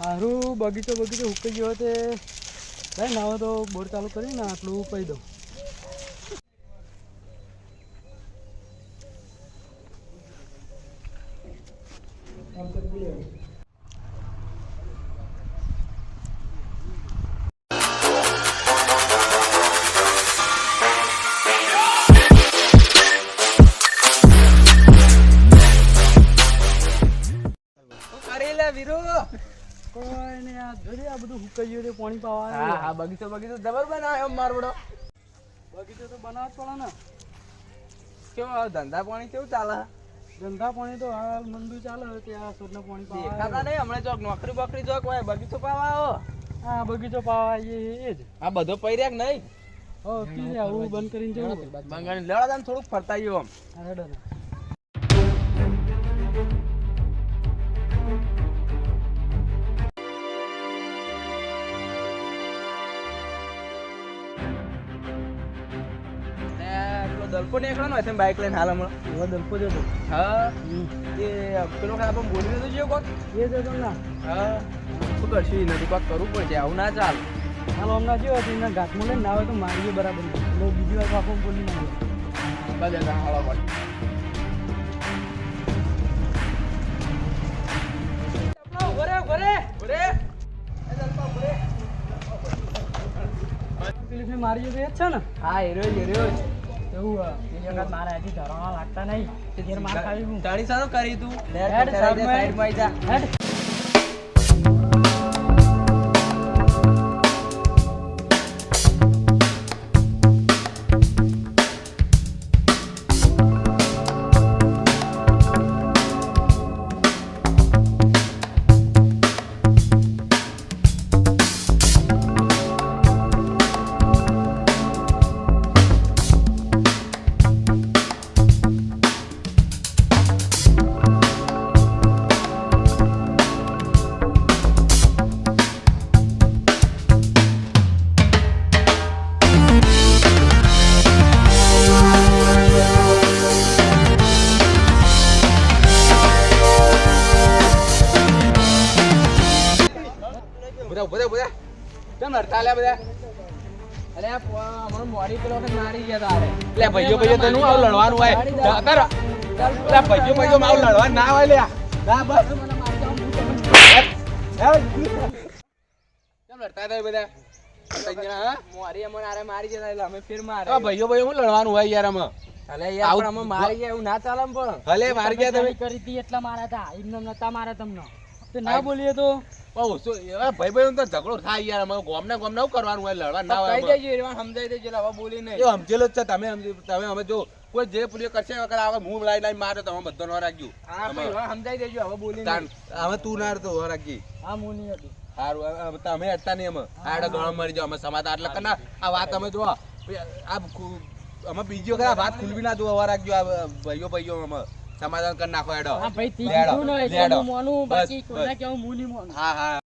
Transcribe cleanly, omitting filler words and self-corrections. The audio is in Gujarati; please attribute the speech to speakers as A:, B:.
A: હારું બગીચો હુકાઈ ગયો તે ભાઈ નાવો તો બોર ચાલુ કરીને આટલું કહી દઉં. કોઈ ને આ જોજે આ બધું હુકાઈ ગયું તે પાણી પાવા.
B: હા બગીચો જબર બનાવ્યો મારો બડો.
A: બગીચો તો બનાવવા જ પડે ને.
B: કેવું આ ધંધા પાણી કેવું ચાલે?
A: ધંધા પાણી તો હાલ મંદુ ચાલે ત્યાં સોદના પાણી પાવા.
B: દેખાતા નહીં હમણાં ચોક નોકરી બોકરી ચોક હોય બગીચો પાવા આવો.
A: હા બગીચો પાવા એ જ.
B: આ બધો પૈર્યા કે નહીં?
A: હો પી આવું બંધ કરીને જવું.
B: બંગાળી લેવા દાન થોડુંક ફરતા આવ્યો આમ.
A: હા હેડો ને.
B: દલપો નીકળ્યો ને બાઈક લઈને હાલ હમણાં.
A: એવો દલપો જતો.
B: હા એ પેલો આપણે બોલી દીધું છે કોક.
A: એ જતો ના.
B: હા શું કરશું નથી કોક કરવું પડશે આવું ના ચાલ.
A: હાલ હમણાં જેવો હતું એના ઘાટમાં લઈને ના હોય તો મારીએ બરાબર. એટલે બીજી વાર પાછો બોલી ના
B: બધા હાલો પડે.
A: મારી તો એ જ છે ને.
B: હા હેરો
A: એવું મારા હજી ધરવા લાગતા નહીં. માર ખાવી
B: તાળી સારું કરી તું
A: હેડ
B: સાઈડમાં આવી જા.
A: હેડ.
B: બધા કેમ લડતા લે બધા? અરે હમણાં મોડી પેલો વખત મારી ગયા તારે. એટલે ભાઈઓ તને આવું લડવાનું હોય કર. એટલે ભાઈઓ આવું લડવાનું ના હોય લે. ના બસ કેમ લડતા હતા બધા? મોરી અમને આરે મારી ગયા એટલે અમે ફેર મારે. ભાઈઓ હું લડવાનું હોય યાર અમે. અલે યાર અમે મારી ગયા એવું ના ચાલે પણ. ભલે મારી ગયા તમે
A: કરી હતી એટલા મારા હતા. એમને નતા મારા તમને. તે ના બોલીએ તો
B: ભાઈ તો ઝઘડો થાય યાર અમે ગોમને શું કરવાનું હોય લડવા ના હોય. કહી દેજો એમાં સમજાઈ દેજો હવે બોલી નહીં. એ સમજેલો જ છે તમે અમે જો કોઈ જે પુલિયો કરશે વખત આવે હું લાઈ મારે તમે બધો ન રાખજો. હા સમજાઈ દેજો હવે બોલી નહીં. હવે તું ના તો રાખજી.
A: હા હું નહીં હતી.
B: સારું તમે હટતા નહીં અમે આડે ગળો મરી જાવ અમે સમાતા એટલે કના આ વાત અમે જો આ અમે બીજી વખત આ વાત ખુલવી ના દો હવે રાખજો. આ ભાઈઓ અમે સમાધાન કરી નાખો. હેડો
A: હા ભાઈ તીજું ન એટલે હું મોનું બાકી કોના કેવું હું નહીં મોનું.
B: હા